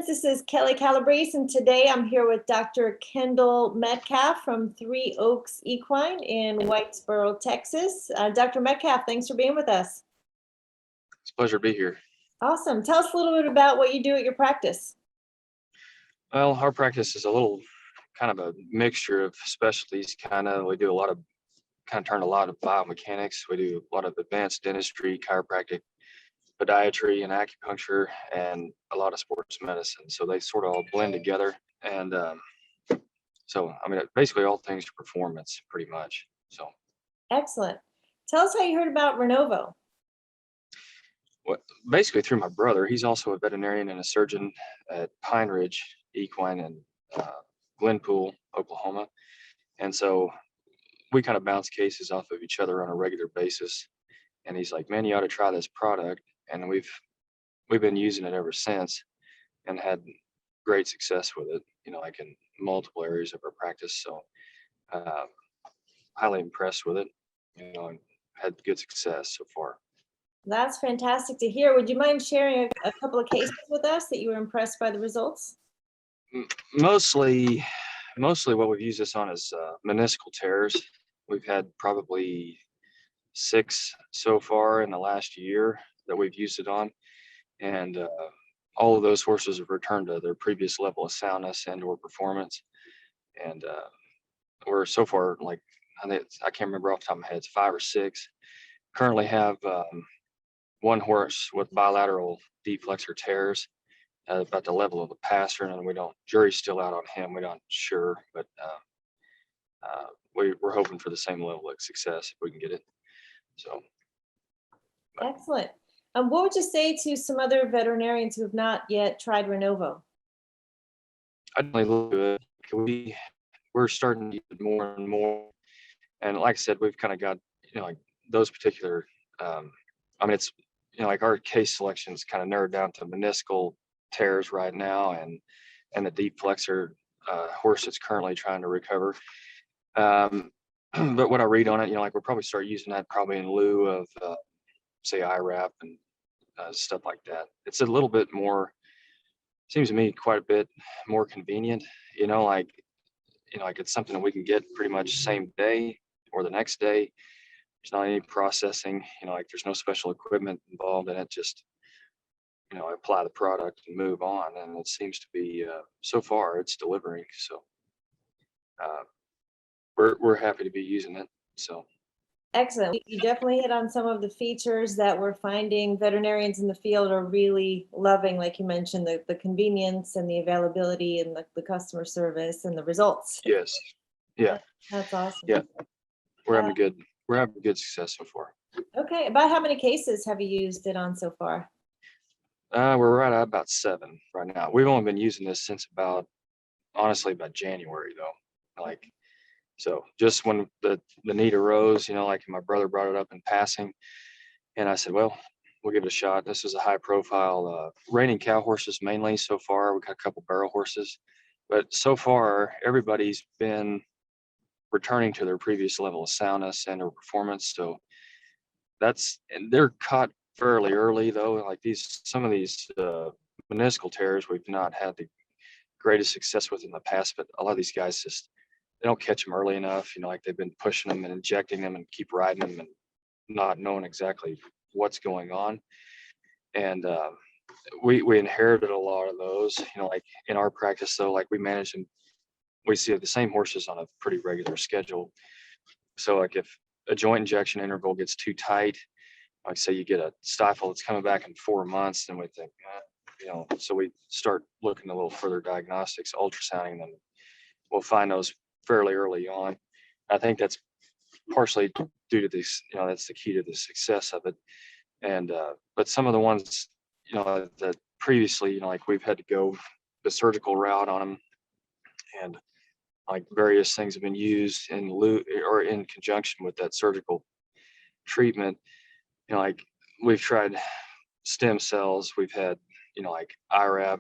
friends, this is Kelly Calabrese, and today I'm here with Dr. Kendall Metcalf from Three Oaks Equine in Whitesboro, Texas. Dr. Metcalf, thanks for being with us. It's a pleasure to be here. Awesome. Tell us a little bit about what you do at your practice. Well, our practice is a little kind of a mixture of specialties. We do turn a lot of biomechanics. We do a lot of advanced dentistry, chiropractic, podiatry, and acupuncture, and a lot of sports medicine. So they sort of all blend together. And basically all things performance, pretty much. So Excellent. Tell us how you heard about Renovo. basically through my brother. He's also a veterinarian and a surgeon at Pine Ridge Equine in Glenpool, Oklahoma. And so we kind of bounce cases off of each other on a regular basis. And he's like, man, you ought to try this product. And we've been using it ever since and had great success with it, like in multiple areas of our practice. So highly impressed with it, and had good success so far. That's fantastic to hear. Would you mind sharing a couple of cases with us that you were impressed by the results? Mostly what we've used this on is meniscal tears. We've had probably 6 so far in the last year that we've used it on. And all of those horses have returned to their previous level of soundness and or performance. And we're so far, I can't remember off the top of my head, it's 5 or 6. Currently have one horse with bilateral deep flexor tears at about the level of the pastern, and jury's still out on him. We're not sure, but we're hoping for the same level of success if we can get it. So excellent. What would you say to some other veterinarians who have not yet tried Renovo? I definitely look at it. We're starting to use it more and more, and like I said, we've kind of got those particular. It's our case selection is kind of narrowed down to meniscal tears right now, and the deep flexor horse that's currently trying to recover. But what I read on it, we'll probably start using that probably in lieu of say IRAP and stuff like that. It's a little bit more, seems to me quite a bit more convenient, it's something that we can get pretty much same day or the next day. There's not any processing, there's no special equipment involved in it. Just, apply the product and move on. And it seems to be, so far it's delivering. So we're happy to be using it. So. Excellent. You definitely hit on some of the features that we're finding veterinarians in the field are really loving, like you mentioned, the convenience and the availability and the customer service and the results. Yes. Yeah. That's awesome. Yeah. We're having good success so far. Okay. About how many cases have you used it on so far? We're right at about 7 right now. We've only been using this since about January though. So just when the need arose, my brother brought it up in passing, and I said, well, we'll give it a shot. This is a high profile, reining cow horses mainly so far. We got a couple barrel horses, but so far everybody's been returning to their previous level of soundness and or performance. So and they're caught fairly early though. Some of these meniscal tears we've not had the greatest success with in the past, but a lot of these guys they don't catch them early enough. They've been pushing them and injecting them and keep riding them and not knowing exactly what's going on. And we inherited a lot of those, in our practice though, we manage them. We see the same horses on a pretty regular schedule. So if a joint injection interval gets too tight, say you get a stifle that's coming back in 4 months, then we think, so we start looking a little further diagnostics, ultrasounding them. We'll find those fairly early on. I think that's partially due to this, that's the key to the success of it. And but some of the ones, that previously, we've had to go the surgical route on them, and various things have been used in lieu or in conjunction with that surgical treatment. We've tried stem cells, we've had, IRAP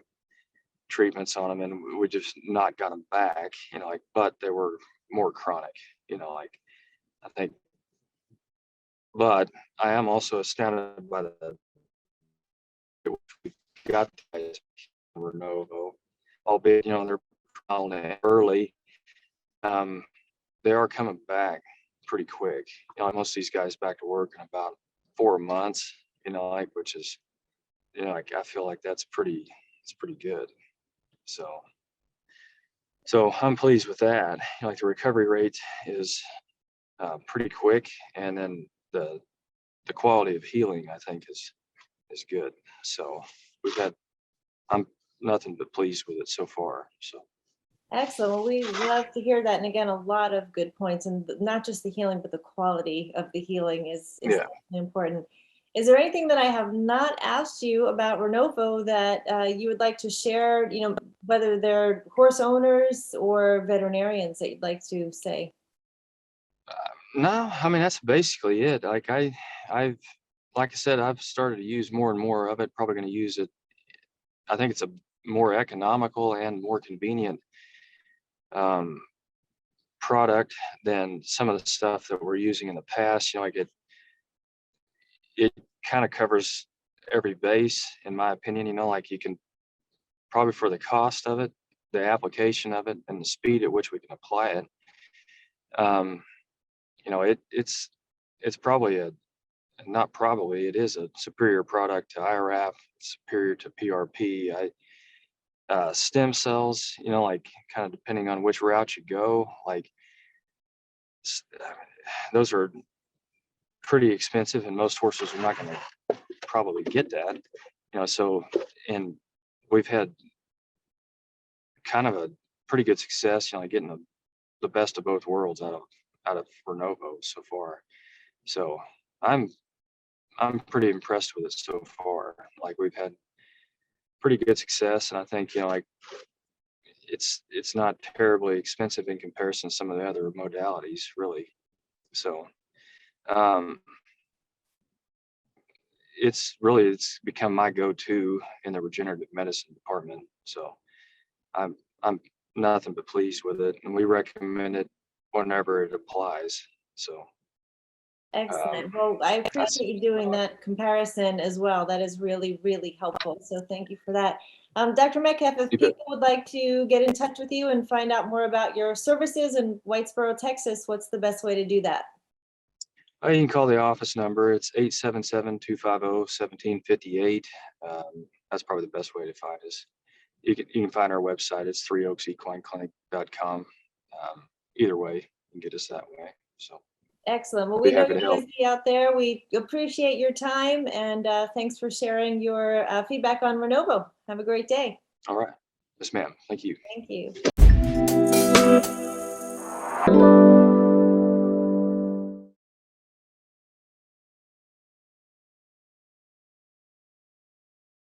treatments on them, and we just not got them back, but they were more chronic, I think. But I am also astounded by we got Renovo, albeit, they're on it early. They are coming back pretty quick. Most of these guys back to work in about 4 months, which is, I feel like it's pretty good. So I'm pleased with that. The recovery rate is pretty quick, and then the quality of healing, I think, is good. So I'm nothing but pleased with it so far. So Excellent. Well, we love to hear that. And again, a lot of good points, and not just the healing, but the quality of the healing is yeah. important. Is there anything that I have not asked you about Renovo that you would like to share, whether they're horse owners or veterinarians that you'd like to say? No, I mean, that's basically it. Like I said, I've started to use more and more of it. Probably going to use it. I think it's a more economical and more convenient product than some of the stuff that we're using in the past. It kind of covers every base, in my opinion. You can probably, for the cost of it, the application of it, and the speed at which we can apply it. It's probably it is a superior product to IRAP, superior to PRP. Stem cells, kind of depending on which route you go, those are pretty expensive, and most horses are not going to probably get that, and we've had kind of a pretty good success, getting the best of both worlds out of Renovo so far. So I'm pretty impressed with it so far. We've had pretty good success, and I think it's not terribly expensive in comparison to some of the other modalities, really. So it's become my go-to in the regenerative medicine department. So I'm nothing but pleased with it, and we recommend it whenever it applies. So Excellent. Well, I appreciate you doing that comparison as well. That is really, really helpful. So thank you for that. Dr. Metcalf, if people would like to get in touch with you and find out more about your services in Whitesboro, Texas, what's the best way to do that? You can call the office number. It's 877-250-1758. That's probably the best way to find us. You can find our website. It's 3oaksequineclinic.com. Either way, you can get us that way. So excellent. Well, we know you're busy out there. We appreciate your time, and thanks for sharing your feedback on Renovo. Have a great day. All right. Yes, ma'am. Thank you. Thank you.